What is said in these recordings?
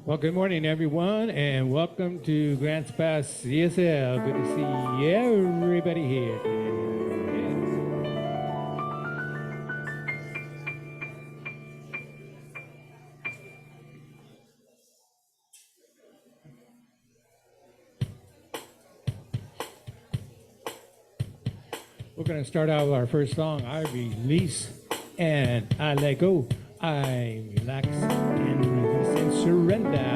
Well, good morning, everyone, and welcome to Grants Pass CSL. Good to see everybody here today. We're going to start out with our first song, I Release and I Let Go. I relax and release and surrender.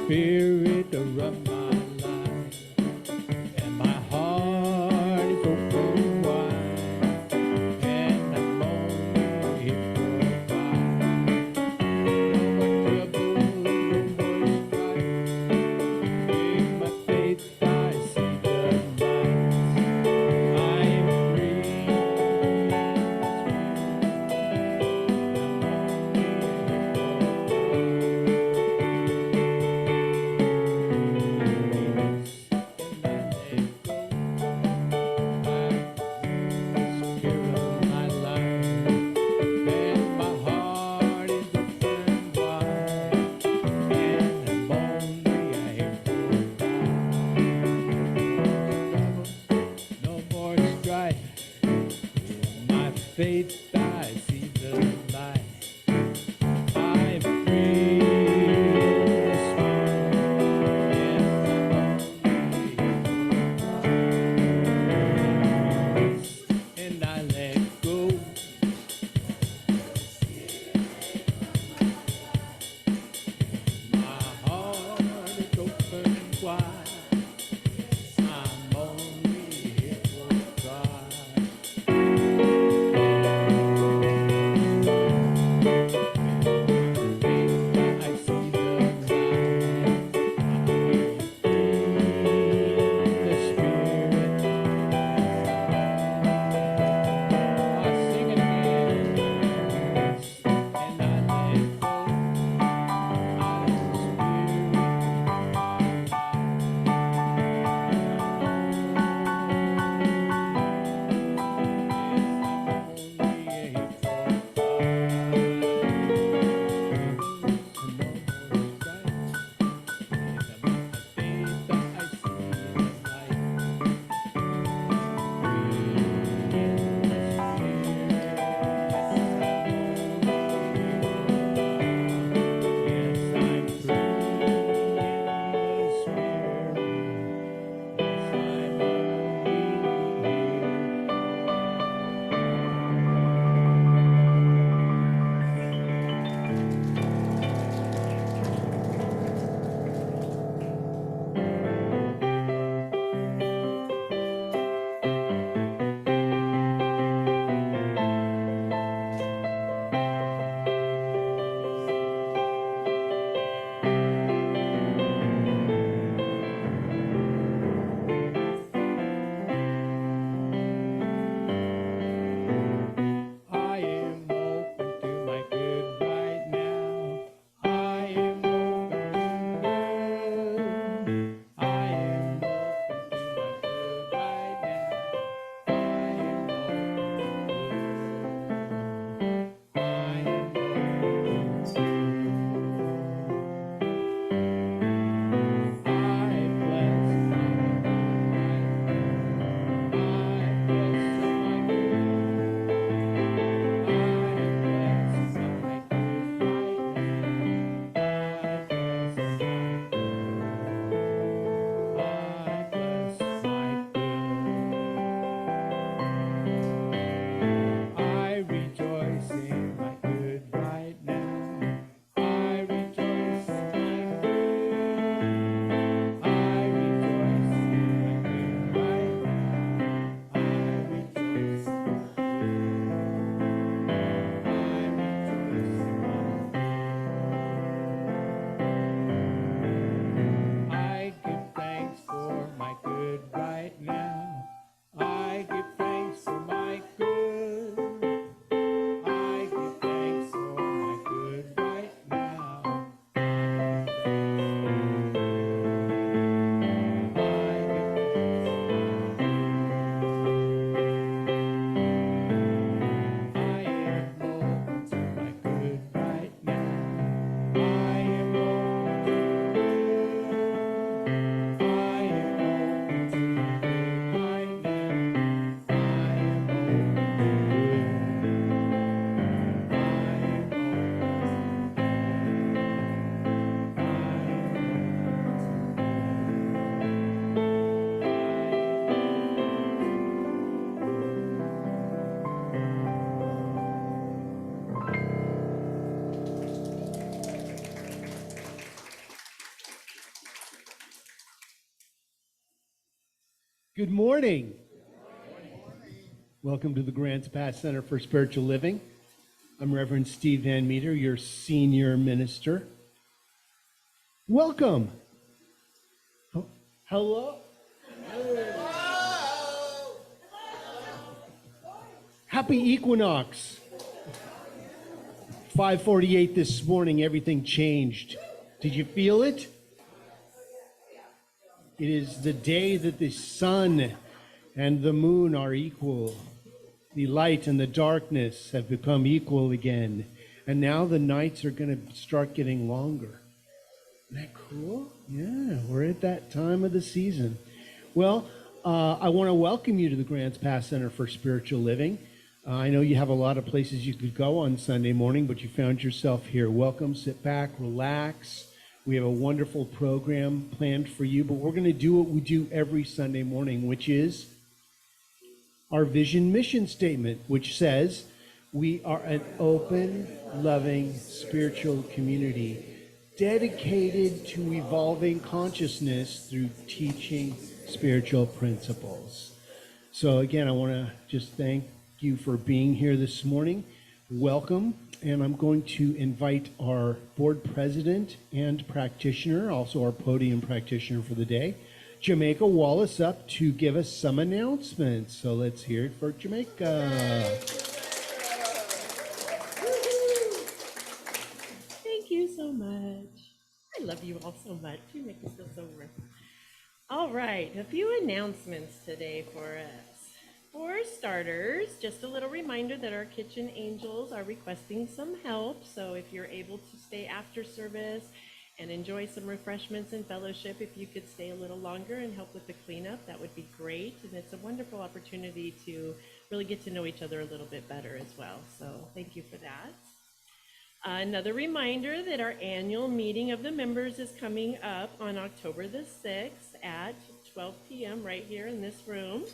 Spirit to run my life, and my heart is open wide, and I'm only here for a while. No more trouble, no more strife. In my faith I see the light. I am free. Faith, I see the light. I'm free, and I let go. My heart is open wide. I'm only here for a try. Good morning. Welcome to the Grants Pass Center for Spiritual Living. I'm Reverend Steve Van Meter, your senior minister. Welcome. Oh, hello. Happy equinox. 5:48 this morning, everything changed. Did you feel it? It is the day that the sun and the moon are equal. The light and the darkness have become equal again. And now the nights are going to start getting longer. Isn't that cool? Yeah, we're at that time of the season. Well, I want to welcome you to the Grants Pass Center for Spiritual Living. I know you have a lot of places you could go on Sunday morning, but you found yourself here. Welcome, sit back, relax. We have a wonderful program planned for you, but we're going to do what we do every Sunday morning, which is our vision mission statement, which says we are an open, loving, spiritual community dedicated to evolving consciousness through teaching spiritual principles. So again, I want to just thank you for being here this morning. Welcome. And I'm going to invite our board president and practitioner, also our podium practitioner for the day, Jamaica Wallace, up to give us some announcements. So let's hear it for Jamaica. Thank you so much. I love you all so much. You make me feel so warm. All right, a few announcements today for us. For starters, just a little reminder that our kitchen angels are requesting some help. So if you're able to stay after service and enjoy some refreshments and fellowship, if you could stay a little longer and help with the cleanup, that would be great. And it's a wonderful opportunity to really get to know each other a little bit better as well. So thank you for that. Another reminder that our annual meeting of the members is coming up on October the 6th at 12 p.m. right here in this room.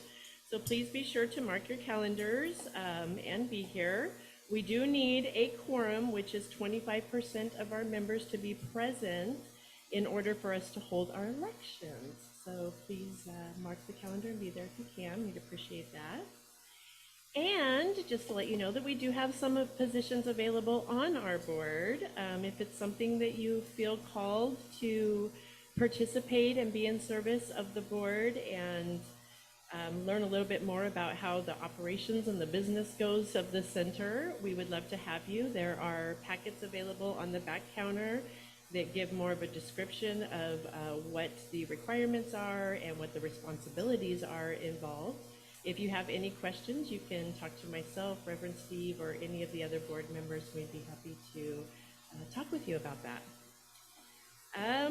So please be sure to mark your calendars and be here. We do need a quorum, which is 25% of our members to be present in order for us to hold our elections. So please mark the calendar and be there if you can. We'd appreciate that. And just to let you know that we do have some positions available on our board. If it's something that you feel called to participate and be in service of the board and learn a little bit more about how the operations and the business goes of the center, we would love to have you. There are packets available on the back counter that give more of a description of what the requirements are and what the responsibilities are involved. If you have any questions, you can talk to myself, Reverend Steve, or any of the other board members. We'd be happy to talk with you about that.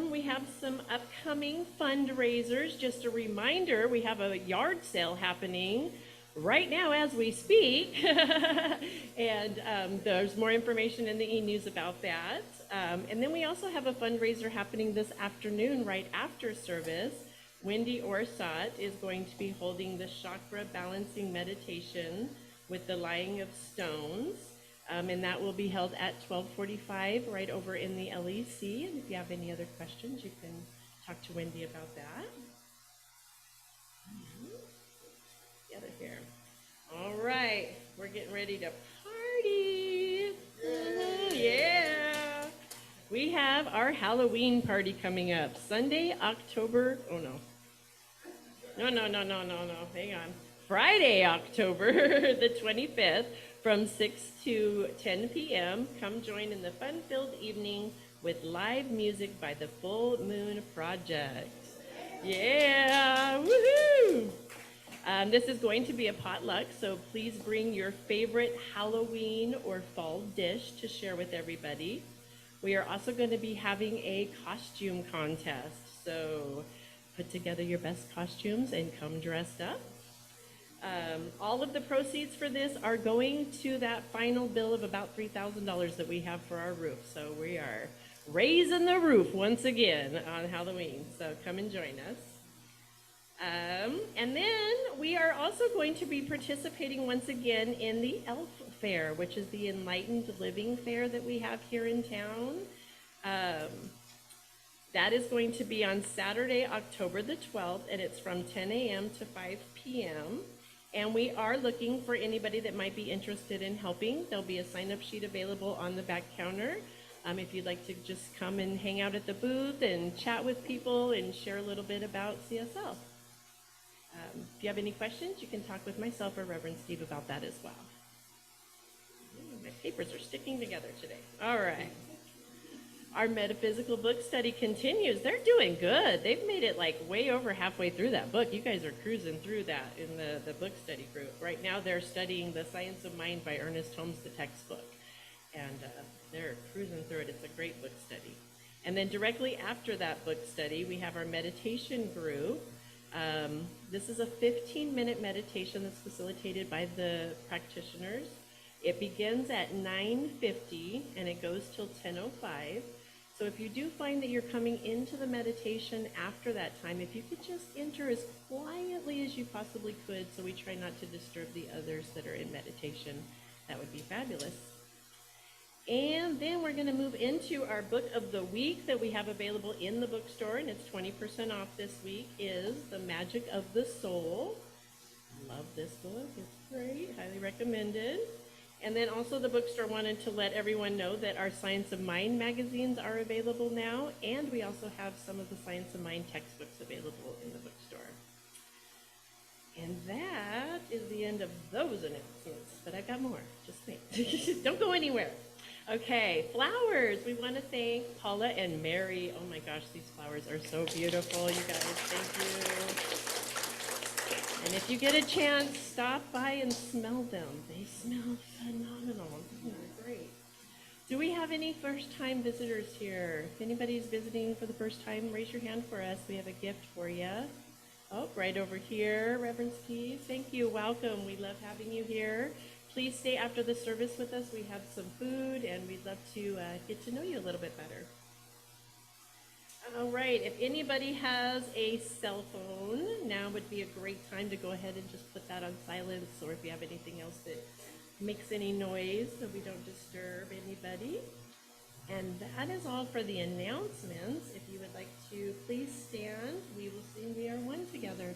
We have some upcoming fundraisers. Just a reminder, we have a yard sale happening right now as we speak. And there's more information in the e-news about that. And then we also have a fundraiser happening this afternoon right after service. Wendy Orsat is going to be holding the chakra balancing meditation with the lying of stones. And that will be held at 12:45 right over in the LEC. And if you have any other questions, you can talk to Wendy about that. Together here. All right, we're getting ready to party. Yeah. We have our Halloween party coming up Sunday, October. Oh no. No. Hang on. Friday, October the 25th. From 6 to 10 p.m., come join in the fun-filled evening with live music by the Full Moon Project. Yeah, woohoo! This is going to be a potluck, so please bring your favorite Halloween or fall dish to share with everybody. We are also going to be having a costume contest, so put together your best costumes and come dressed up. All of the proceeds for this are going to that final bill of about $3,000 that we have for our roof. So we are raising the roof once again on Halloween. So come and join us. And then we are also going to be participating once again in the ELF Fair, which is the Enlightened Living Fair that we have here in town. That is going to be on Saturday, October the 12th, and it's from 10 a.m. to 5 p.m. And we are looking for anybody that might be interested in helping. There'll be a sign-up sheet available on the back counter. If you'd like to just come and hang out at the booth and chat with people and share a little bit about CSL. If you have any questions, you can talk with myself or Reverend Steve about that as well. My papers are sticking together today. All right. Our metaphysical book study continues. They're doing good. They've made it like way over halfway through that book. You guys are cruising through that in the book study group. Right now they're studying The Science of Mind by Ernest Holmes, the textbook. And they're cruising through it. It's a great book study. And then directly after that book study, we have our meditation group. This is a 15-minute meditation that's facilitated by the practitioners. It begins at 9:50 and it goes till 10:05. So if you do find that you're coming into the meditation after that time, if you could just enter as quietly as you possibly could, so we try not to disturb the others that are in meditation, that would be fabulous. And then we're going to move into our book of the week that we have available in the bookstore, and it's 20% off this week, is The Magic of the Soul. Love this book. It's great. Highly recommended. And then also the bookstore wanted to let everyone know that our Science of Mind magazines are available now, and we also have some of the Science of Mind textbooks available in the bookstore. And that is the end of those announcements, but I've got more. Just wait. Don't go anywhere. Okay, flowers. We want to thank Paula and Mary. Oh my gosh, these flowers are so beautiful, you guys. Thank you. And if you get a chance, stop by and smell them. They smell phenomenal. They're great. Do we have any first-time visitors here? If anybody's visiting for the first time, raise your hand for us. We have a gift for you. Oh, right over here, Reverend Steve. Thank you. Welcome. We love having you here. Please stay after the service with us. We have some food, and we'd love to get to know you a little bit better. All right, if anybody has a cell phone, now would be a great time to go ahead and just put that on silence, or if you have anything else that makes any noise so we don't disturb anybody. And that is all for the announcements. If you would like to please stand, we will sing We Are One together.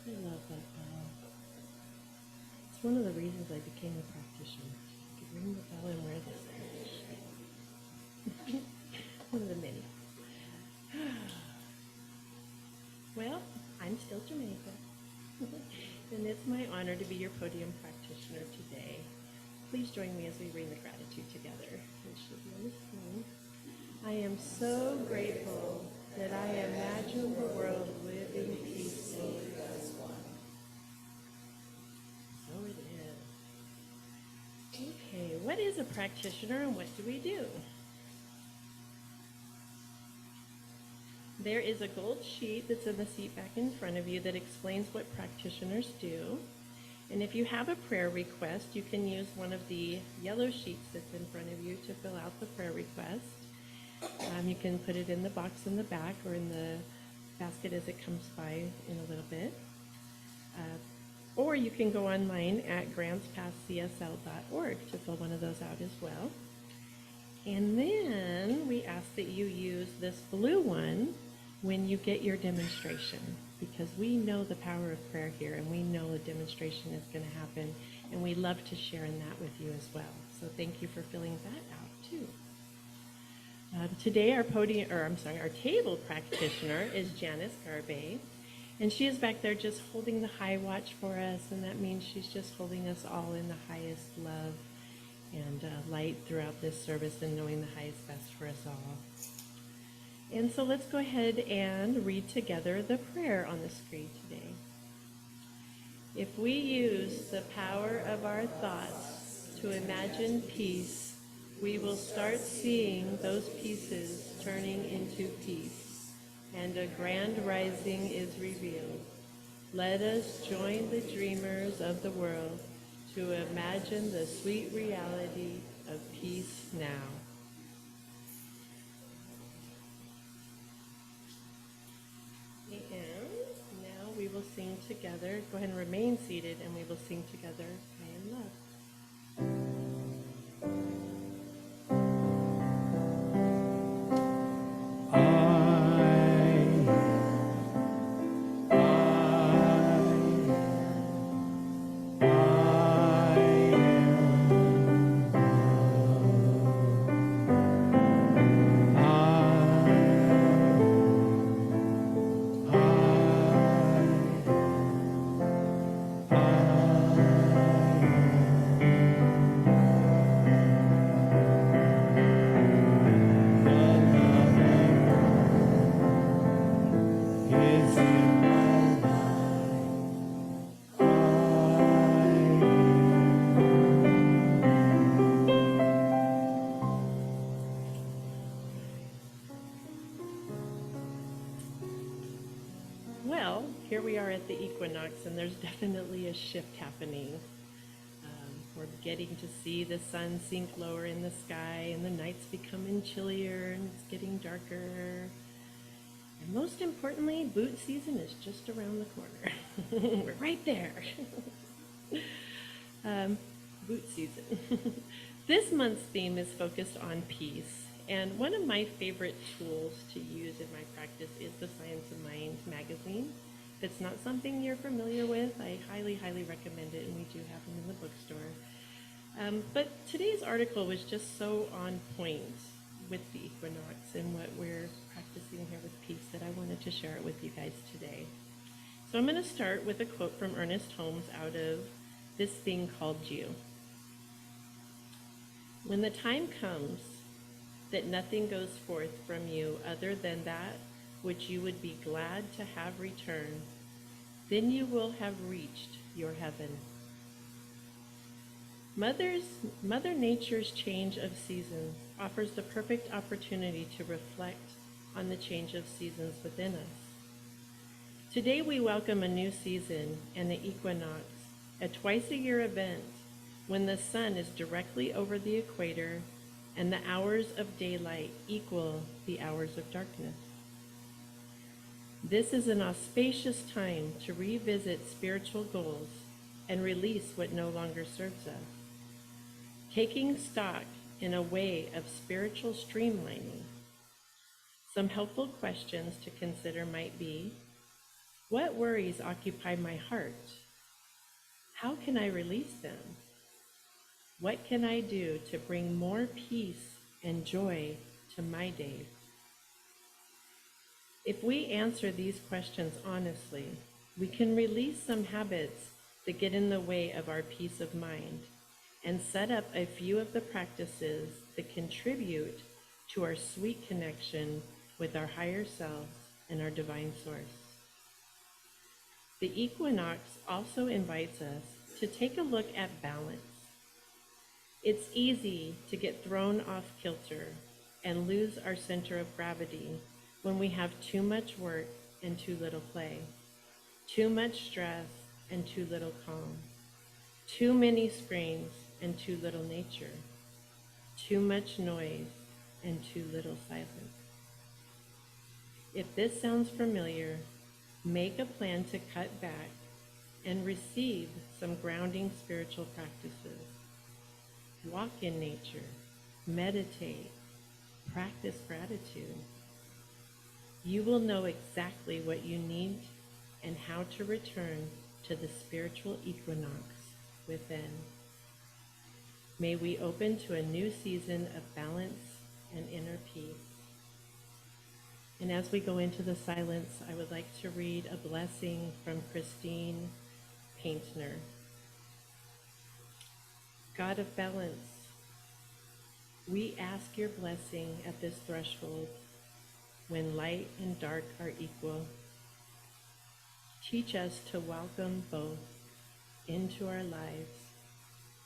I love that bell. It's one of the reasons I became a practitioner. I could ring the bell and wear this badge. One of the many. Well, I'm still Jamaica. And it's my honor to be your podium practitioner today. Please join me as we ring the gratitude together. It should be on the screen. I am so grateful that I imagine the world live in peace as one. Okay, what is a practitioner and what do we do? There is a gold sheet that's in the seat back in front of you that explains what practitioners do. And if you have a prayer request, you can use one of the yellow sheets that's in front of you to fill out the prayer request. You can put it in the box in the back or in the basket as it comes by in a little bit. Or you can go online at grantspasscsl.org to fill one of those out as well. And then we ask that you use this blue one when you get your demonstration, because we know the power of prayer here and we know a demonstration is going to happen, and we love to share in that with you as well. So thank you for filling that out too. Today our table practitioner is Janice Garbe, and she is back there just holding the high watch for us, and that means she's just holding us all in the highest love and light throughout this service, and knowing the highest best for us all. And so let's go ahead and read together the prayer on the screen today. If we use the power of our thoughts to imagine peace, we will start seeing those pieces turning into peace, and a grand rising is revealed. Let us join the dreamers of the world to imagine the sweet reality of peace now. And now we will sing together. Go ahead and remain seated, and we will sing together, I Am Love. Well, here we are at the equinox, and there's definitely a shift happening. We're getting to see the sun sink lower in the sky, and the nights becoming chillier, and it's getting darker. And most importantly, boot season is just around the corner. We're right there. Boot season. This month's theme is focused on peace. And one of my favorite tools to use in my practice is the Science of Mind magazine. If it's not something you're familiar with, I highly, highly recommend it, and we do have them in the bookstore. But today's article was just so on point with the equinox and what we're practicing here with peace that I wanted to share it with you guys today. So I'm going to start with a quote from Ernest Holmes out of This Thing Called You. When the time comes that nothing goes forth from you other than that which you would be glad to have return, then you will have reached your heaven. Mother Nature's change of seasons offers the perfect opportunity to reflect on the change of seasons within us. Today we welcome a new season and the equinox, a twice-a-year event when the sun is directly over the equator and the hours of daylight equal the hours of darkness. This is an auspicious time to revisit spiritual goals and release what no longer serves us. Taking stock in a way of spiritual streamlining. Some helpful questions to consider might be, what worries occupy my heart? How can I release them? What can I do to bring more peace and joy to my day? If we answer these questions honestly, we can release some habits that get in the way of our peace of mind and set up a few of the practices that contribute to our sweet connection with our higher selves and our divine source. The equinox also invites us to take a look at balance. It's easy to get thrown off kilter and lose our center of gravity when we have too much work and too little play, too much stress and too little calm, too many screens and too little nature, too much noise and too little silence. If this sounds familiar, make a plan to cut back and receive some grounding spiritual practices. Walk in nature, meditate, practice gratitude. You will know exactly what you need and how to return to the spiritual equinox within. May we open to a new season of balance and inner peace. And as we go into the silence, I would like to read a blessing from Christine Paintner. God of balance, we ask your blessing at this threshold when light and dark are equal. Teach us to welcome both into our lives,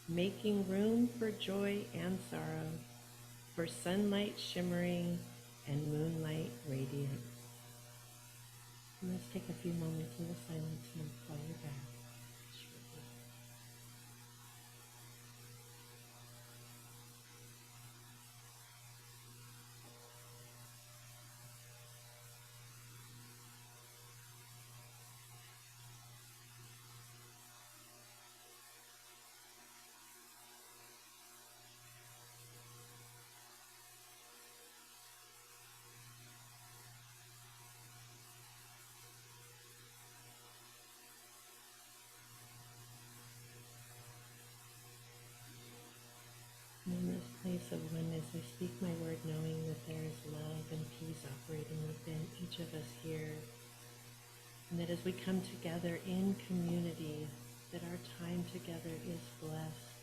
making room for joy and sorrow, for sunlight shimmering and moonlight radiance. And let's take a few moments in the silence and call you back. In this place of oneness, I speak my word knowing that there is love and peace operating within each of us here. And that as we come together in community, that our time together is blessed.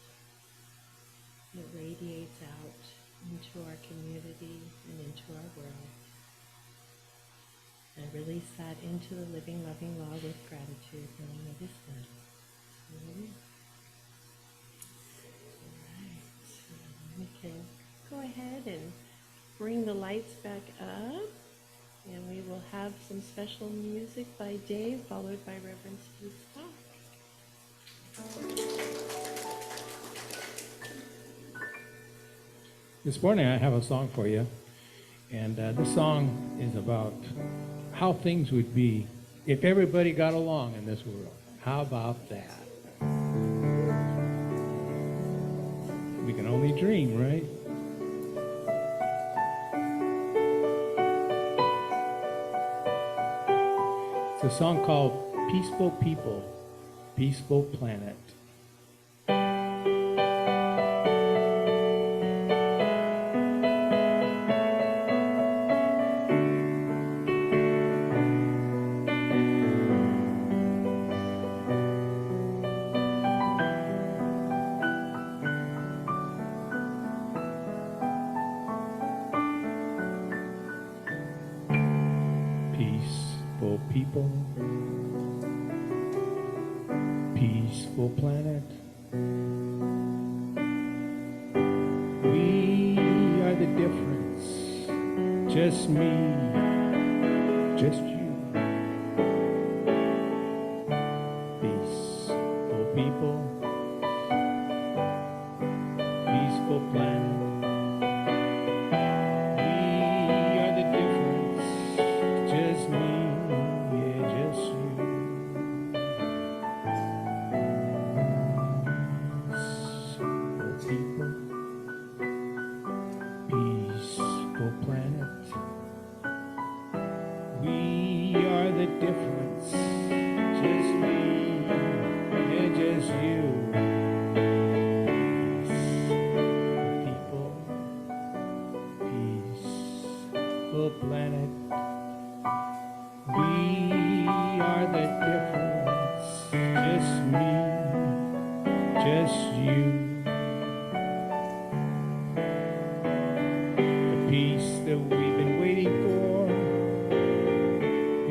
It radiates out into our community and into our world. And release that into the living, loving law with gratitude, knowing it is done. Amen. We can go ahead and bring the lights back up, and we will have some special music by Dave, followed by Reverend Steve Stock. This morning I have a song for you, and this song is about how things would be if everybody got along in this world. How about that? We can only dream, right? It's a song called Peaceful People, Peaceful Planet. Peaceful people, peaceful planet. We are the difference, just me, just you. Peaceful people, peaceful planet. We are the difference, just me. Difference, just me and just you. People, peaceful planet. We are the difference, just me, just you. The peace that we've been waiting for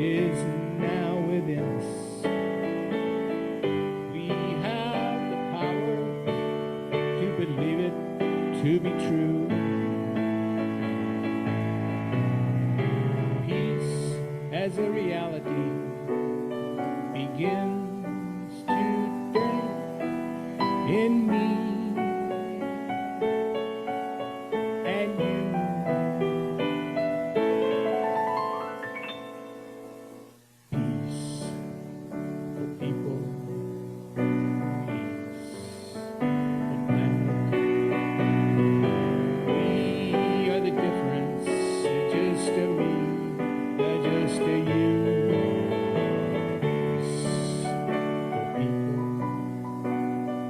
is now within us. We have the power to believe it to be true. Peace as a reality begins today in me and you. Peace for people, peace for planet. We are the difference, just a me, just a you. Peace for people,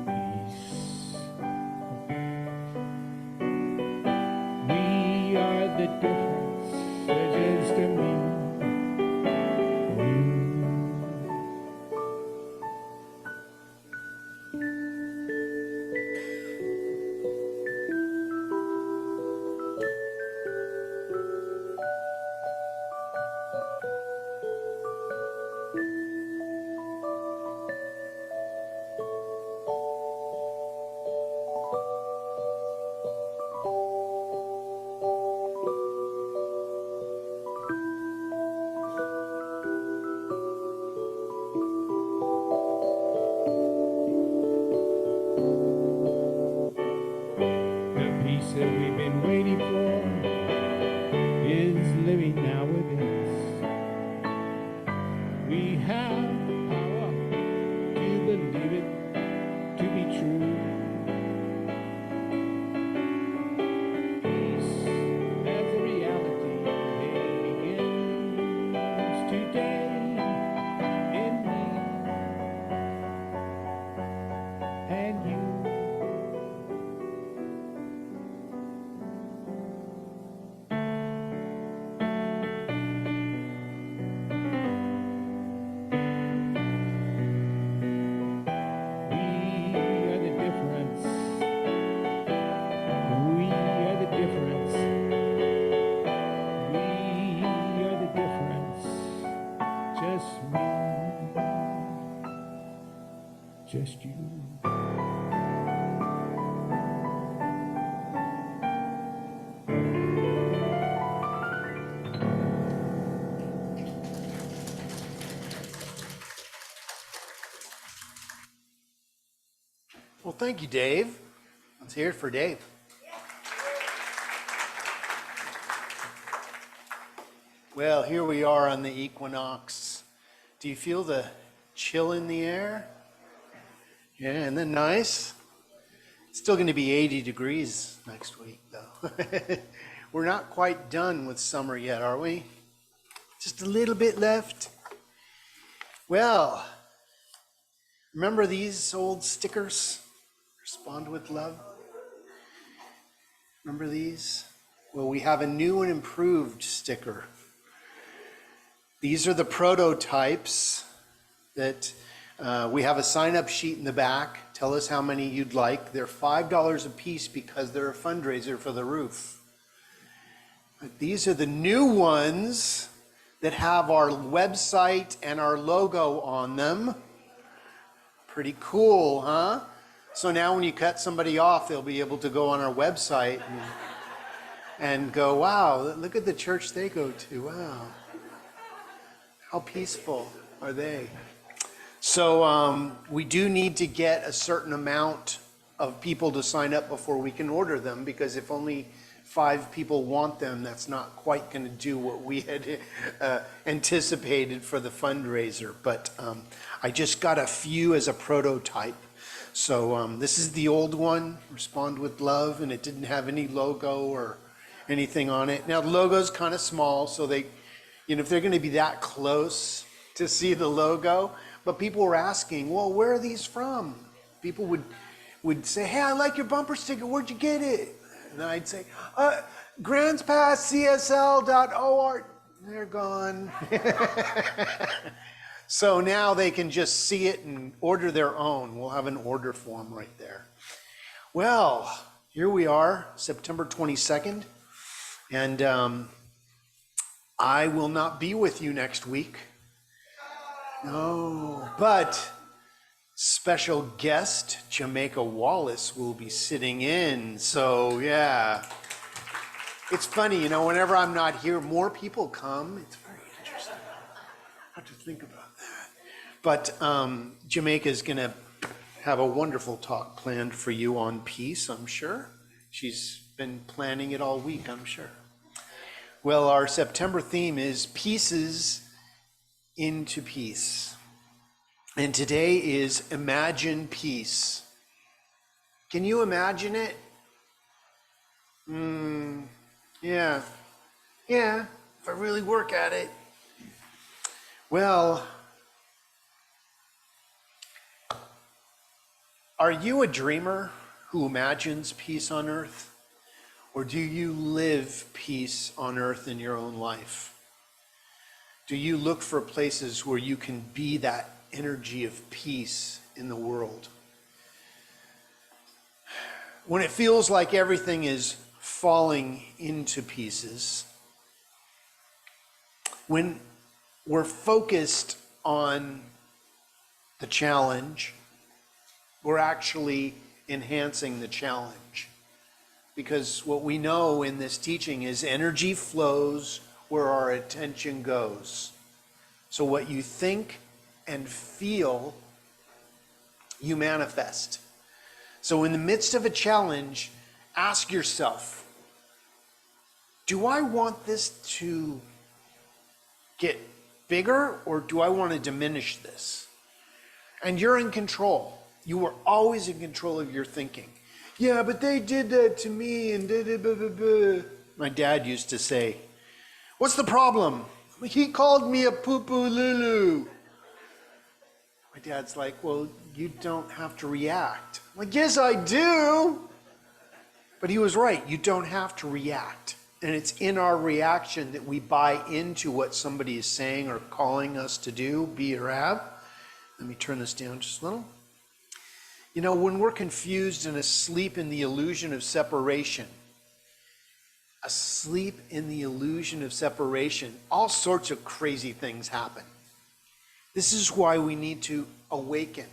peace. We are the difference, just a me. The peace that we've been waiting for is living now within us. We have power to believe it to be true. Peace as a reality, it begins today in me and you. Just you. Well, thank you, Dave. Let's hear it for Dave. Well, here we are on the equinox. Do you feel the chill in the air? Yeah, and then nice. It's still going to be 80 degrees next week, though. We're not quite done with summer yet, are we? Just a little bit left. Well, remember these old stickers? Respond with love. Remember these? Well, we have a new and improved sticker. These are the prototypes that we have a sign-up sheet in the back. Tell us how many you'd like. They're $5 a piece because they're a fundraiser for the roof. But these are the new ones that have our website and our logo on them. Pretty cool, huh? So now when you cut somebody off, they'll be able to go on our website and go, wow, look at the church they go to. Wow. How peaceful are they? So we do need to get a certain amount of people to sign up before we can order them, because if only 5 people want them, that's not quite going to do what we had anticipated for the fundraiser. But I just got a few as a prototype. So this is the old one, Respond with Love, and it didn't have any logo or anything on it. Now the logo's kind of small, so they, you know, if they're going to be that close to see the logo. But people were asking, well, where are these from? People would say, hey, I like your bumper sticker. Where'd you get it? And I'd say, grandspasscsl.org. They're gone. So now they can just see it and order their own. We'll have an order form right there. Well, here we are, September 22nd. And I will not be with you next week. No, but special guest, Jamaica Wallace, will be sitting in. So, yeah. It's funny, whenever I'm not here, more people come. It's very interesting. I have to think about that. But Jamaica is going to have a wonderful talk planned for you on peace, I'm sure. She's been planning it all week, I'm sure. Well, our September theme is Pieces into Peace. And today is Imagine Peace. Can you imagine it? Yeah, if I really work at it. Well, are you a dreamer who imagines peace on earth? Or do you live peace on earth in your own life? Do you look for places where you can be that energy of peace in the world? When it feels like everything is falling into pieces, when we're focused on the challenge, we're actually enhancing the challenge. Because what we know in this teaching is energy flows where our attention goes. So what you think and feel, you manifest. So in the midst of a challenge, ask yourself, do I want this to get bigger or do I want to diminish this? And you're in control. You are always in control of your thinking. Yeah, but they did that to me and da da da da da. My dad used to say, what's the problem? He called me a poo-poo lulu. My dad's like, well, you don't have to react. I'm like, yes, I do. But he was right. You don't have to react. And it's in our reaction that we buy into what somebody is saying or calling us to do, be or have. Let me turn this down just a little. When we're confused and asleep in the illusion of separation, all sorts of crazy things happen. This is why we need to awaken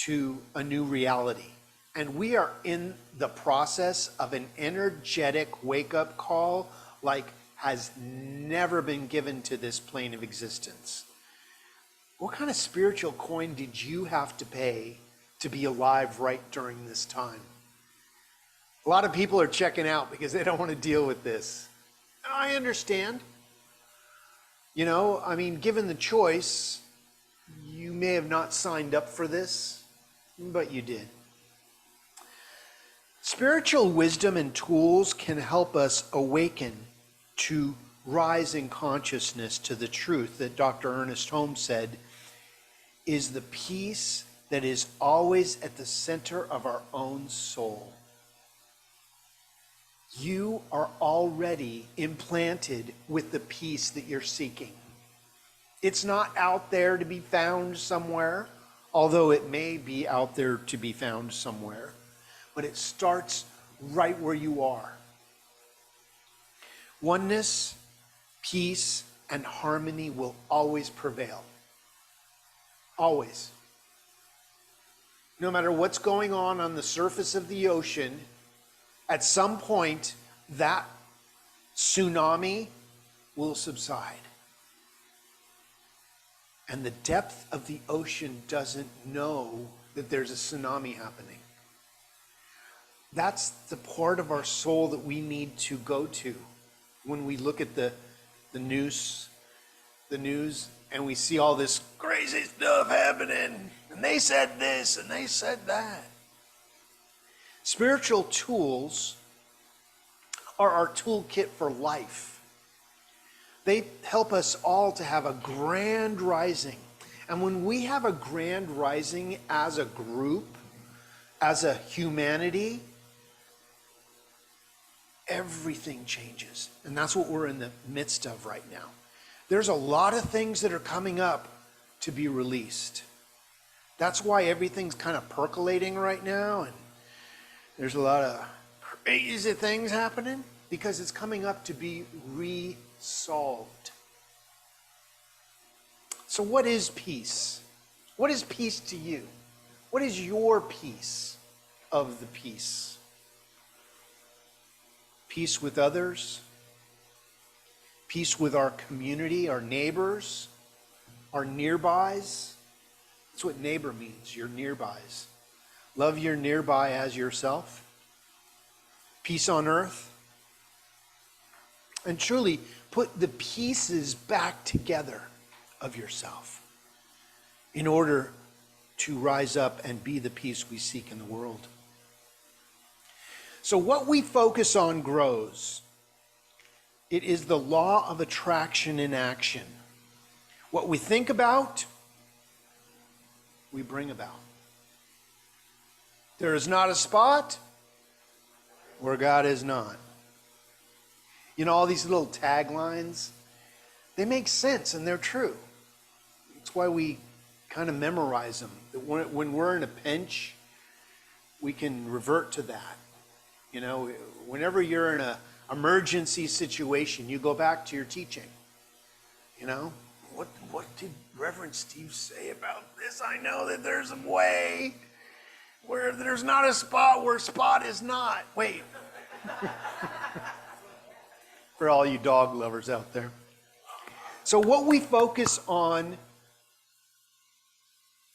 to a new reality. And we are in the process of an energetic wake-up call like has never been given to this plane of existence. What kind of spiritual coin did you have to pay to be alive right during this time? A lot of people are checking out because they don't want to deal with this. I understand. Given the choice, you may have not signed up for this, but you did. Spiritual wisdom and tools can help us awaken to rise in consciousness to the truth that Dr. Ernest Holmes said is the peace that is always at the center of our own soul. You are already implanted with the peace that you're seeking. It's not out there to be found somewhere, although it may be out there to be found somewhere. But it starts right where you are. Oneness, peace, and harmony will always prevail. Always. No matter what's going on the surface of the ocean, at some point, that tsunami will subside. And the depth of the ocean doesn't know that there's a tsunami happening. That's the part of our soul that we need to go to when we look at the news, and we see all this crazy stuff happening, and they said this and they said that. Spiritual tools are our toolkit for life. They help us all to have a grand rising. And when we have a grand rising as a group, as a humanity, everything changes. And that's what we're in the midst of right now. There's a lot of things that are coming up to be released. That's why everything's kind of percolating right now, and there's a lot of crazy things happening because it's coming up to be resolved. So what is peace? What is peace to you? What is your piece of the peace? Peace with others? Peace with our community, our neighbors, our nearbys? That's what neighbor means, your nearbys. Love your nearby as yourself. Peace on earth. And truly put the pieces back together of yourself in order to rise up and be the peace we seek in the world. So what we focus on grows. It is the law of attraction in action. What we think about, we bring about. There is not a spot where God is not. You know, all these little taglines, they make sense and they're true. That's why we kind of memorize them. That when we're in a pinch, we can revert to that. You know, whenever you're in an emergency situation, you go back to your teaching. You know, what did Reverend Steve say about this? I know that there's a way where there's not a spot where spot is not. Wait. For all you dog lovers out there. So what we focus on,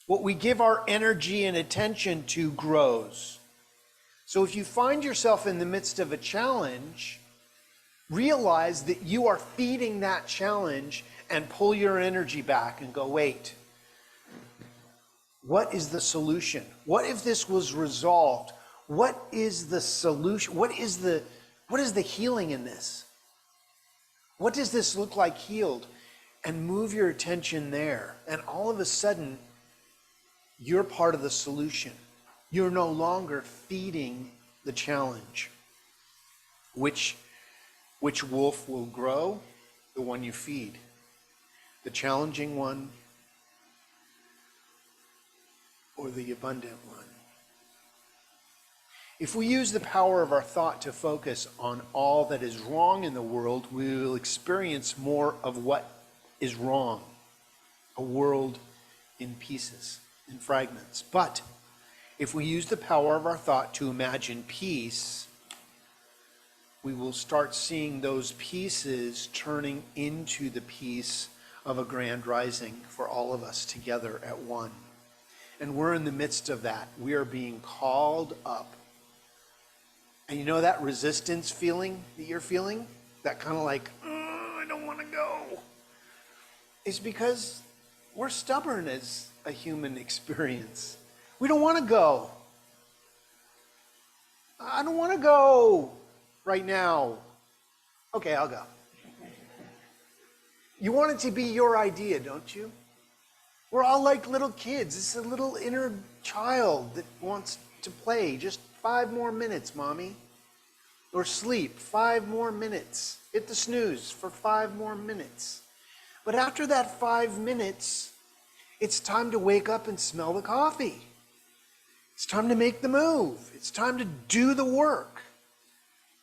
what we give our energy and attention to grows. So if you find yourself in the midst of a challenge, realize that you are feeding that challenge and pull your energy back and go, wait, what is the solution? What if this was resolved? What is the solution? What is the healing in this? What does this look like healed? And move your attention there. And all of a sudden, you're part of the solution. You're no longer feeding the challenge. Which wolf will grow? The one you feed. The challenging one or the abundant one? If we use the power of our thought to focus on all that is wrong in the world, we will experience more of what is wrong. A world in pieces, in fragments. But if we use the power of our thought to imagine peace, we will start seeing those pieces turning into the peace of a grand rising for all of us together at one. And we're in the midst of that. We are being called up. And you know that resistance feeling that you're feeling? That kind of like, I don't want to go. It's because we're stubborn as a human experience. We don't want to go. I don't want to go right now. Okay, I'll go. You want it to be your idea, don't you? We're all like little kids. It's a little inner child that wants to play. Just 5 more minutes, Mommy. Or sleep 5 more minutes. Hit the snooze for 5 more minutes. But after that 5 minutes, it's time to wake up and smell the coffee. It's time to make the move. It's time to do the work.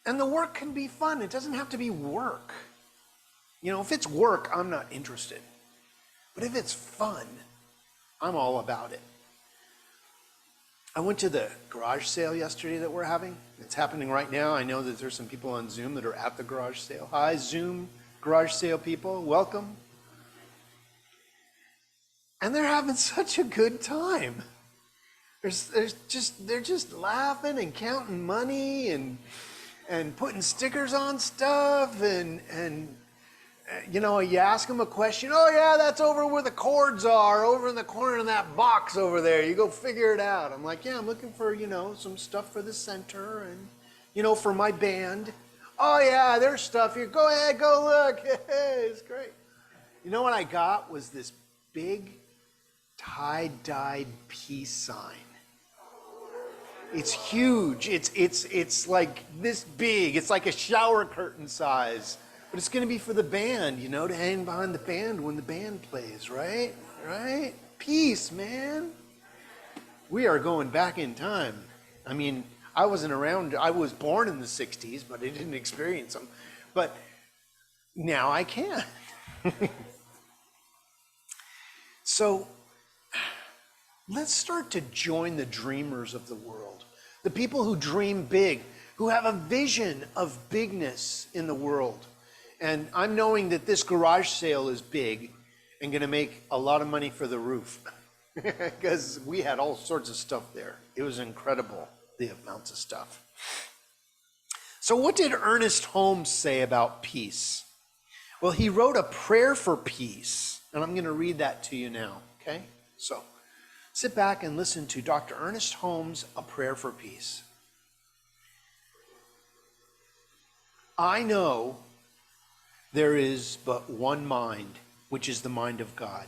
And the work can be fun. It doesn't have to be work. You know, if it's work, I'm not interested. But if it's fun, I'm all about it. I went to the garage sale yesterday that we're having. It's happening right now. I know that there's some people on Zoom that are at the garage sale. Hi, Zoom garage sale people. Welcome. And they're having such a good time. They're just laughing and counting money and putting stickers on stuff and you know, you ask them a question. Oh yeah, that's over where the cords are, over in the corner of that box over there. You go figure it out. I'm like, yeah, I'm looking for, you know, some stuff for the center and, you know, for my band. Oh yeah, there's stuff here. Go ahead, go look. It's great. You know what I got was this big tie-dyed peace sign. It's huge. It's like this big. It's like a shower curtain size. But it's going to be for the band, you know, to hang behind the band when the band plays, right? Right? Peace, man. We are going back in time. I mean, I wasn't around. I was born in the 60s, but I didn't experience them. But now I can. So Let's start to join the dreamers of the world, the people who dream big, who have a vision of bigness in the world. And I'm knowing that this garage sale is big and going to make a lot of money for the roof because we had all sorts of stuff there. It was incredible, the amounts of stuff. So what did Ernest Holmes say about peace? Well, he wrote a prayer for peace, and I'm going to read that to you now, okay? So sit back and listen to Dr. Ernest Holmes, A Prayer for Peace. I know there is but one mind, which is the mind of God,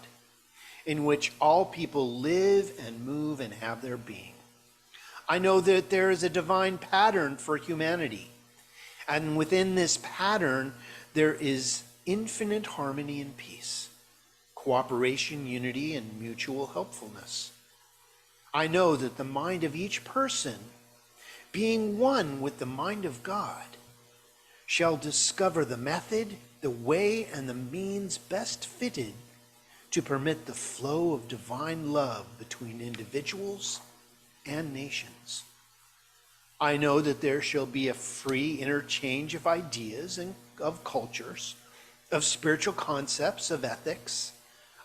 in which all people live and move and have their being. I know that there is a divine pattern for humanity, and within this pattern, there is infinite harmony and peace, cooperation, unity, and mutual helpfulness. I know that the mind of each person, being one with the mind of God, shall discover the method, the way, and the means best fitted to permit the flow of divine love between individuals and nations. I know that there shall be a free interchange of ideas and of cultures, of spiritual concepts, of ethics,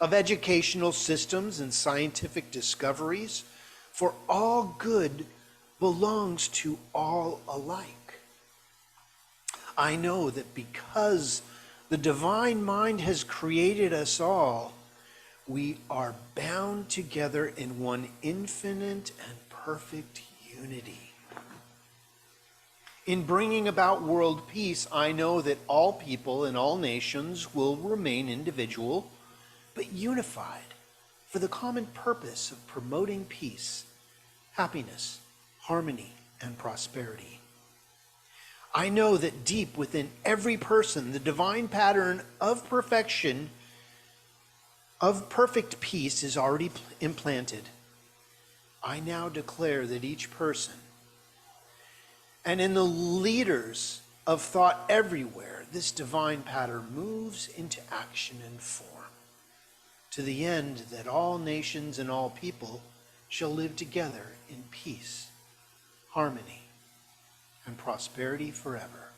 of educational systems and scientific discoveries, for all good belongs to all alike. I know that because the divine mind has created us all, we are bound together in one infinite and perfect unity. In bringing about world peace, I know that all people in all nations will remain individual, but unified for the common purpose of promoting peace, happiness, harmony, and prosperity. I know that deep within every person, the divine pattern of perfection, of perfect peace is already implanted. I now declare that each person, and in the leaders of thought everywhere, this divine pattern moves into action and form, to the end that all nations and all people shall live together in peace, harmony, and prosperity forever.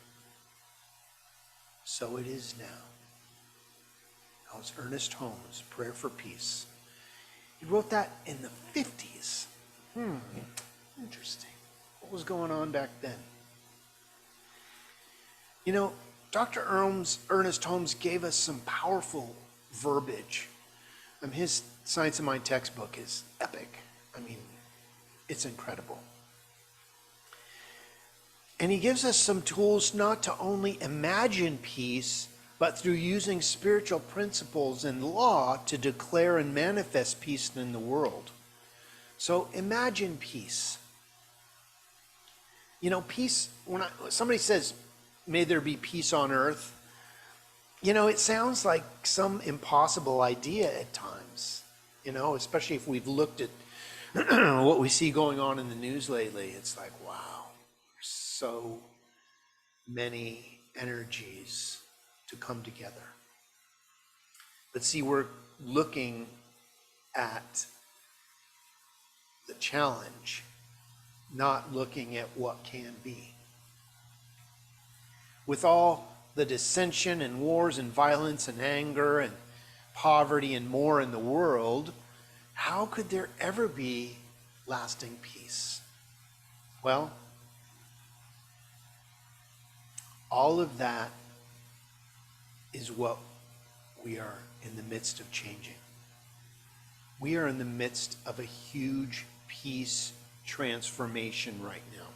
So it is now. That was Ernest Holmes' Prayer for Peace. He wrote that in the 50s. Interesting. What was going on back then? You know, Dr. Ernest Holmes gave us some powerful verbiage. His Science of Mind textbook is epic. I mean, it's incredible. And he gives us some tools not to only imagine peace, but through using spiritual principles and law to declare and manifest peace in the world. So imagine peace. You know, peace, when somebody says, may there be peace on earth, you know, it sounds like some impossible idea at times, you know, especially if we've looked at what we see going on in the news lately. It's like, wow. So many energies to come together. But see, we're looking at the challenge, not looking at what can be. With all the dissension and wars and violence and anger and poverty and more in the world, how could there ever be lasting peace? Well, all of that is what we are in the midst of changing. We are in the midst of a huge peace transformation right now.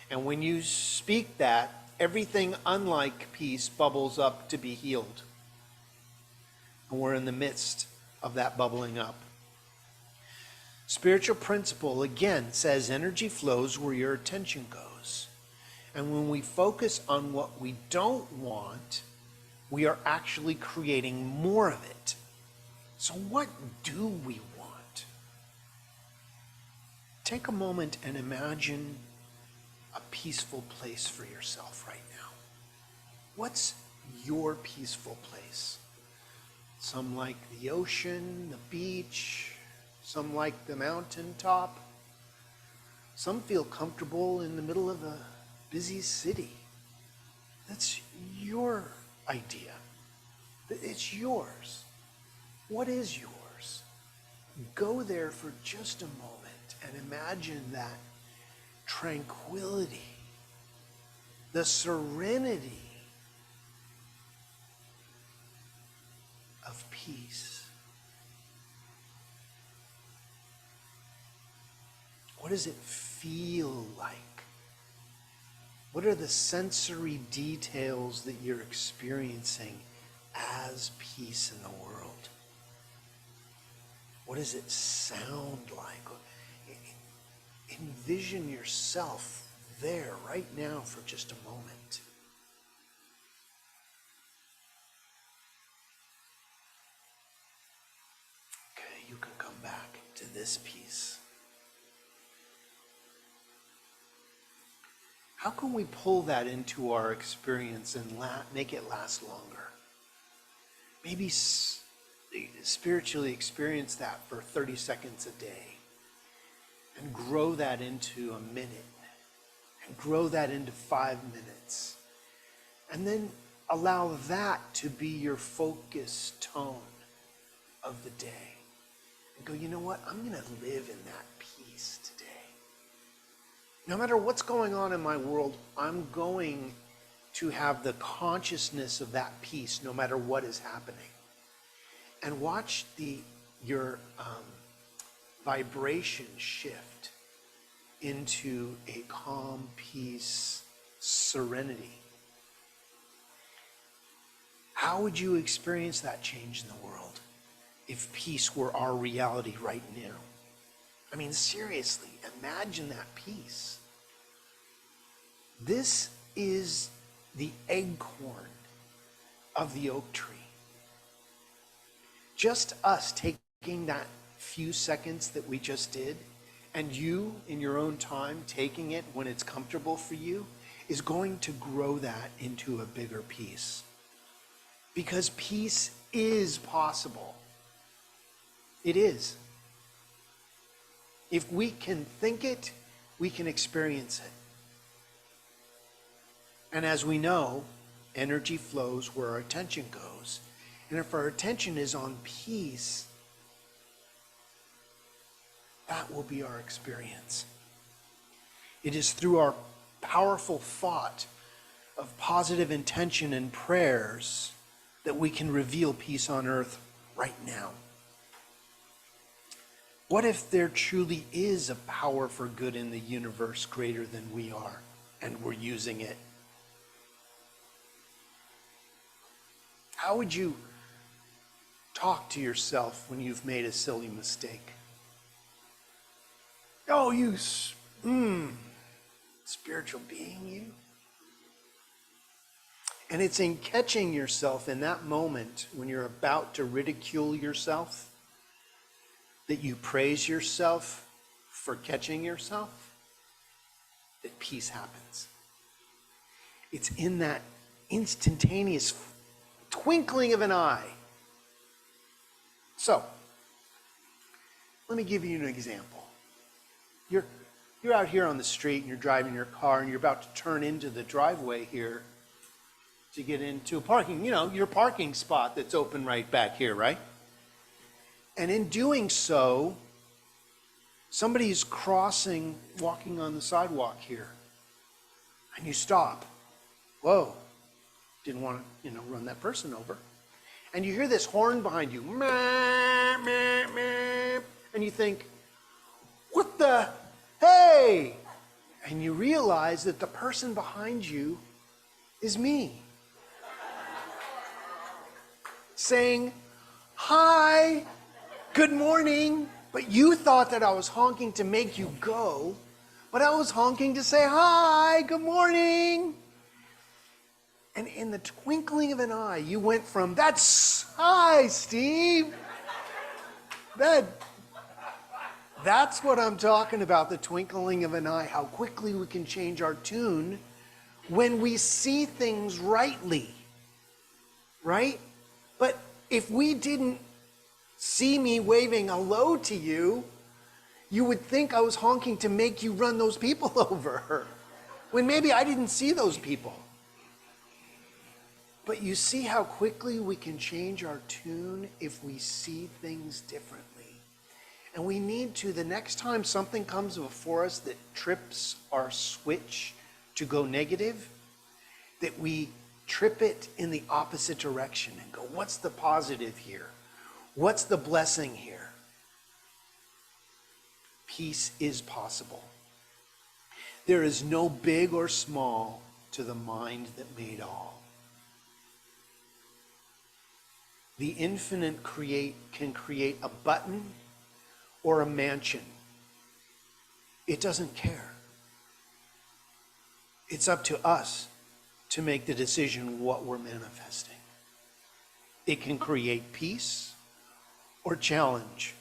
And when you speak that, everything unlike peace bubbles up to be healed. And we're in the midst of that bubbling up. Spiritual principle, again, says energy flows where your attention goes. And when we focus on what we don't want, we are actually creating more of it. So what do we want? Take a moment and imagine a peaceful place for yourself right now. What's your peaceful place? Some like the ocean, the beach, Some like the mountaintop. Some feel comfortable in the middle of a busy city. That's your idea. It's yours. What is yours? Go there for just a moment and imagine that tranquility, the serenity of peace. What does it feel like? What are the sensory details that you're experiencing as peace in the world? What does it sound like? Envision yourself there right now for just a moment. Okay, you can come back to this piece. How can we pull that into our experience and make it last longer? Maybe spiritually experience that for 30 seconds a day and grow that into a minute and grow that into 5 minutes. And then allow that to be your focus tone of the day. And go, you know what? I'm going to live in that peace today. No matter what's going on in my world, I'm going to have the consciousness of that peace no matter what is happening. And watch your vibration shift into a calm, peace, serenity. How would you experience that change in the world if peace were our reality right now? I mean, seriously, imagine that peace. This is the acorn of the oak tree. Just us taking that few seconds that we just did, and you, in your own time, taking it when it's comfortable for you, is going to grow that into a bigger piece. Because peace is possible. It is. If we can think it, we can experience it. And as we know, energy flows where our attention goes. And if our attention is on peace, that will be our experience. It is through our powerful thought of positive intention and prayers that we can reveal peace on earth right now. What if there truly is a power for good in the universe greater than we are, and we're using it? How would you talk to yourself when you've made a silly mistake? Oh, you spiritual being, you. And it's in catching yourself in that moment when you're about to ridicule yourself that you praise yourself for catching yourself, that peace happens. It's in that instantaneous twinkling of an eye. So, let me give you an example. You're out here on the street and you're driving your car and you're about to turn into the driveway here to get into a parking, your parking spot that's open right back here, right? And in doing so, somebody's walking on the sidewalk here. And you stop. Whoa. Didn't want to, run that person over. And you hear this horn behind you. Meh, meh, meh. And you think, what the? Hey! And you realize that the person behind you is me. Saying, hi, good morning. But you thought that I was honking to make you go. But I was honking to say, hi, good morning. And in the twinkling of an eye, you went from, hi, Steve. That's what I'm talking about, the twinkling of an eye, how quickly we can change our tune when we see things rightly, right? But if we didn't see me waving hello to you, you would think I was honking to make you run those people over, when maybe I didn't see those people. But you see how quickly we can change our tune if we see things differently. And we need to, the next time something comes before us that trips our switch to go negative, that we trip it in the opposite direction and go, what's the positive here? What's the blessing here? Peace is possible. There is no big or small to the mind that made all. The infinite can create a button or a mansion. It doesn't care. It's up to us to make the decision what we're manifesting. It can create peace or challenge.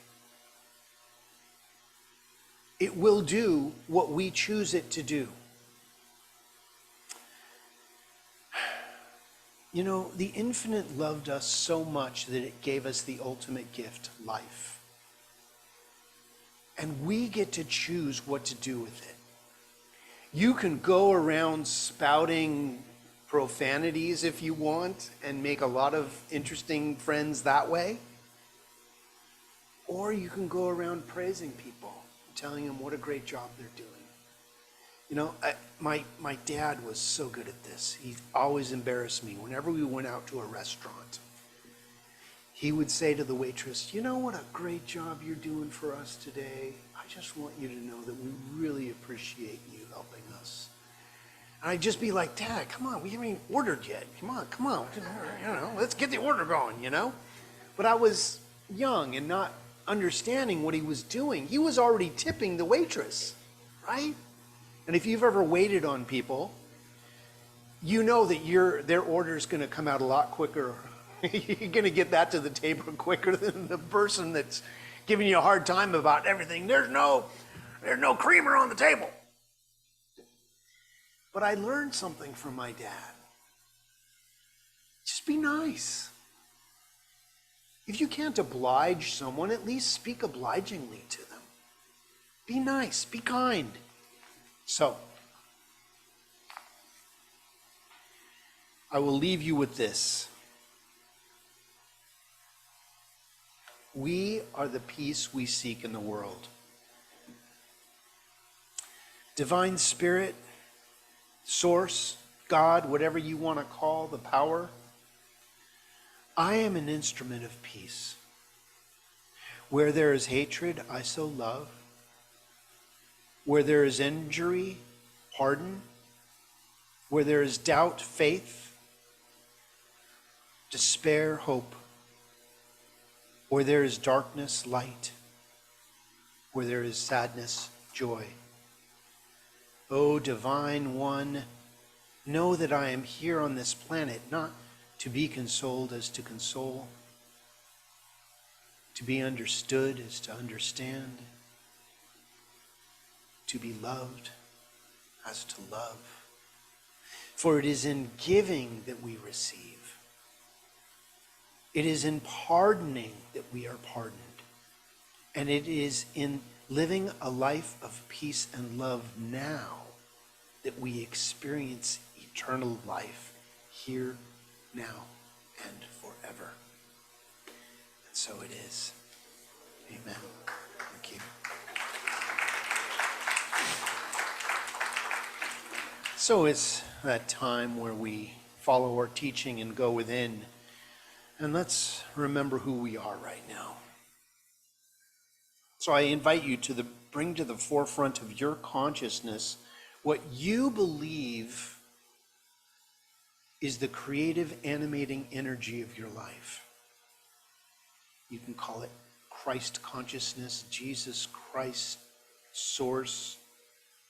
It will do what we choose it to do. You know, the infinite loved us so much that it gave us the ultimate gift, life. And we get to choose what to do with it. You can go around spouting profanities if you want and make a lot of interesting friends that way. Or you can go around praising people, telling them what a great job they're doing. You know, my dad was so good at this. He always embarrassed me. Whenever we went out to a restaurant, he would say to the waitress, you know what a great job you're doing for us today? I just want you to know that we really appreciate you helping us. And I'd just be like, Dad, come on, we haven't even ordered yet. Come on, you know, let's get the order going, you know? But I was young and not understanding what he was doing. He was already tipping the waitress, right? And if you've ever waited on people, you know that their order is going to come out a lot quicker. You're going to get that to the table quicker than the person that's giving you a hard time about everything. There's no creamer on the table. But I learned something from my dad. Just be nice. If you can't oblige someone, at least speak obligingly to them. Be nice, be kind. So, I will leave you with this. We are the peace we seek in the world. Divine Spirit, Source, God, whatever you want to call the power, I am an instrument of peace. Where there is hatred, I sow love. Where there is injury, pardon. Where there is doubt, faith. Despair, hope. Where there is darkness, light. Where there is sadness, joy. O Divine One, know that I am here on this planet not to be consoled as to console, to be understood as to understand, to be loved as to love. For it is in giving that we receive. It is in pardoning that we are pardoned. And it is in living a life of peace and love now that we experience eternal life here, now, and forever. And so it is. Amen. Thank you. So it's that time where we follow our teaching and go within. And let's remember who we are right now. So I invite you to bring to the forefront of your consciousness what you believe is the creative, animating energy of your life. You can call it Christ consciousness, Jesus Christ, source,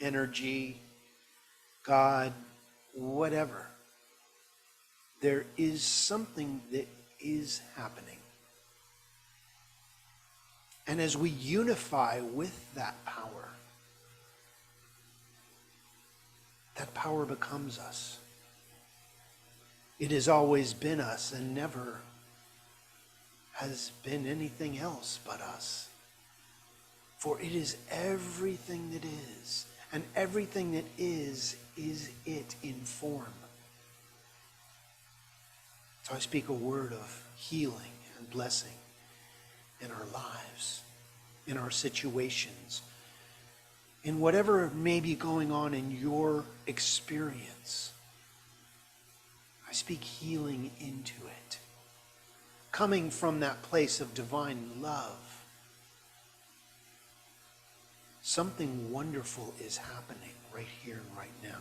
energy, God, whatever. There is something that is happening. And as we unify with that power becomes us. It has always been us and never has been anything else but us. For it is everything that is, and everything that is it in form. So I speak a word of healing and blessing in our lives, in our situations, in whatever may be going on in your experience. I speak healing into it, coming from that place of divine love. Something wonderful is happening right here and right now.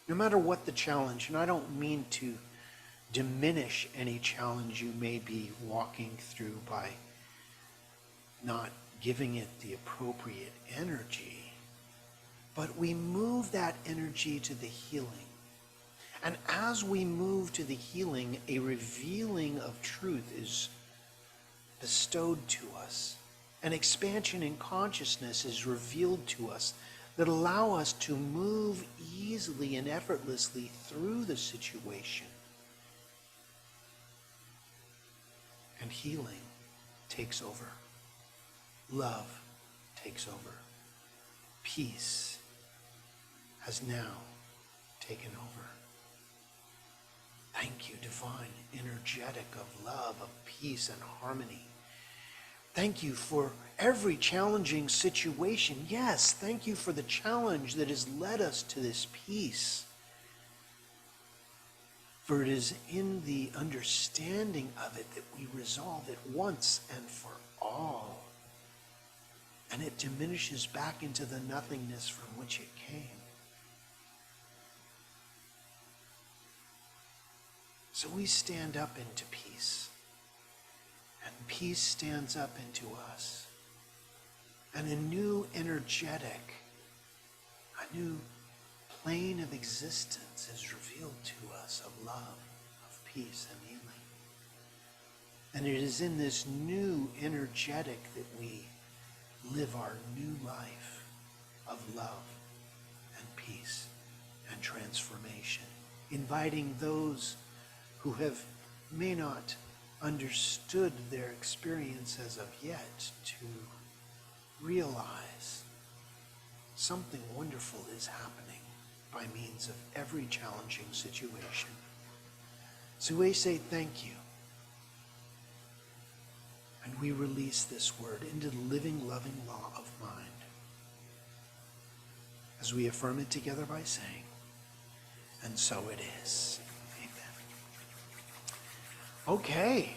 No matter what the challenge, and I don't mean to diminish any challenge you may be walking through by not giving it the appropriate energy, but we move that energy to the healing. And as we move to the healing, a revealing of truth is bestowed to us. An expansion in consciousness is revealed to us that allow us to move easily and effortlessly through the situation. And healing takes over. Love takes over. Peace has now taken over. Thank you, divine, energetic of love, of peace and harmony. Thank you for every challenging situation. Yes, thank you for the challenge that has led us to this peace. For it is in the understanding of it that we resolve it once and for all. And it diminishes back into the nothingness from which it came. So we stand up into peace. And peace stands up into us. And a new energetic, a new plane of existence is revealed to us of love, of peace and healing. And it is in this new energetic that we live our new life of love and peace and transformation, inviting those who may not understood their experience as of yet to realize something wonderful is happening by means of every challenging situation. So we say thank you. And we release this word into the living, loving law of mind. As we affirm it together by saying, and so it is. Amen. Okay.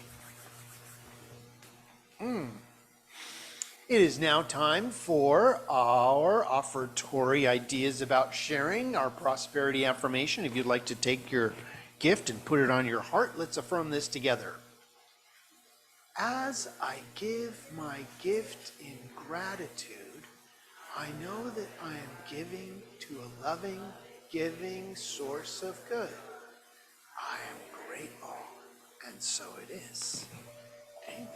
It is now time for our offertory ideas about sharing, our prosperity affirmation. If you'd like to take your gift and put it on your heart, let's affirm this together. As I give my gift in gratitude, I know that I am giving to a loving, giving source of good. I am grateful, and so it is. Amen.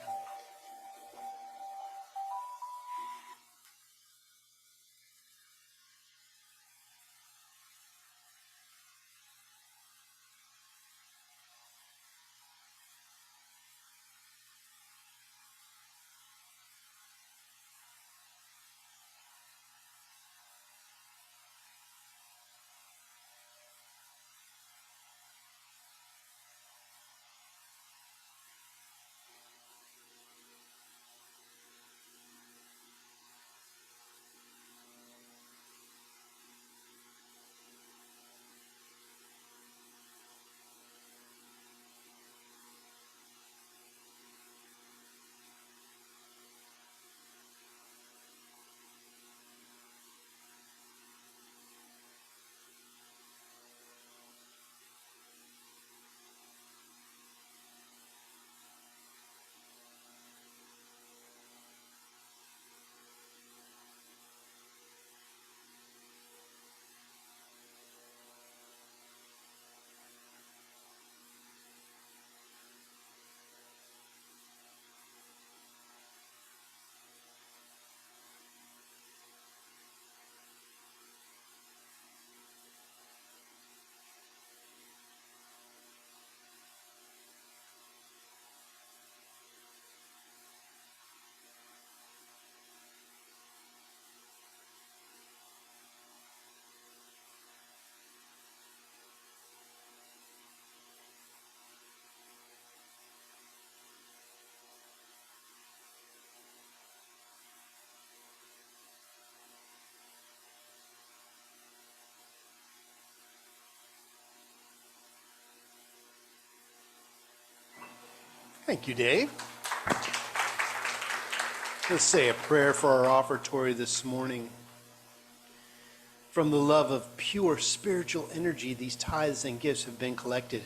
Thank you, Dave. Let's say a prayer for our offertory this morning. From the love of pure spiritual energy, these tithes and gifts have been collected.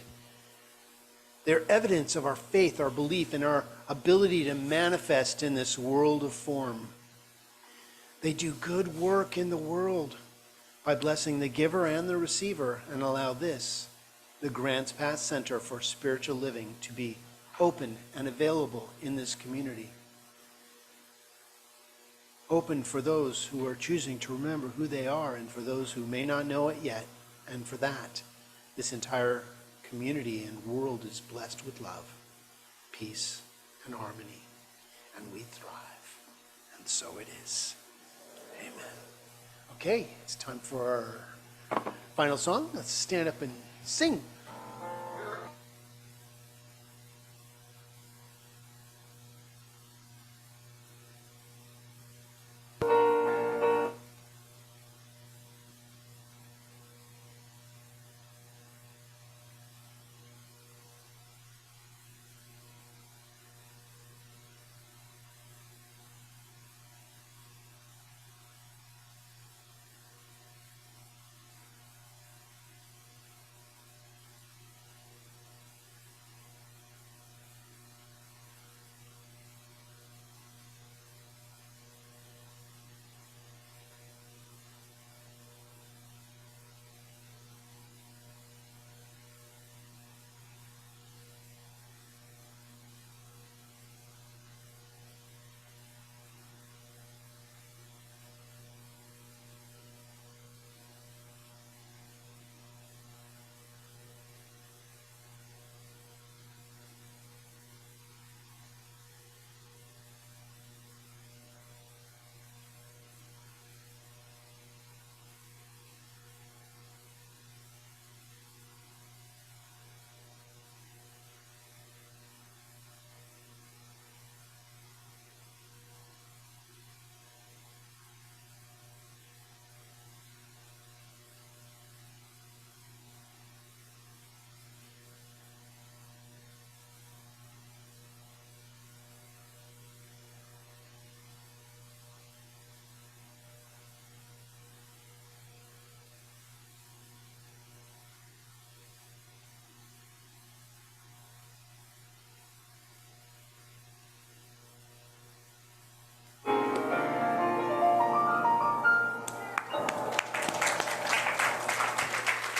They're evidence of our faith, our belief, and our ability to manifest in this world of form. They do good work in the world by blessing the giver and the receiver, and allow this, the Grants Pass Center for Spiritual Living, to be open and available in this community. Open for those who are choosing to remember who they are, and for those who may not know it yet. And for that, this entire community and world is blessed with love, peace, and harmony. And we thrive. And so it is. Amen. Okay, it's time for our final song. Let's stand up and sing.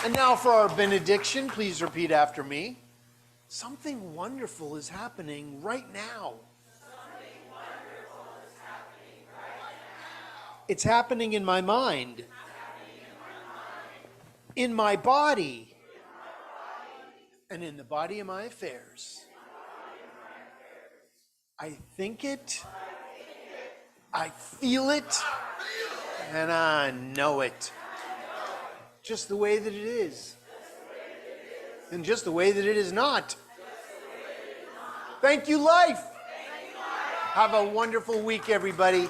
And now for our benediction, please repeat after me. Something wonderful is happening right now. It's happening in my mind, in my body, and in the body of my affairs. I think it, I feel it, and I know it. Just the way that it is. And just the way that it is not. Thank you, life. Have a wonderful week, everybody.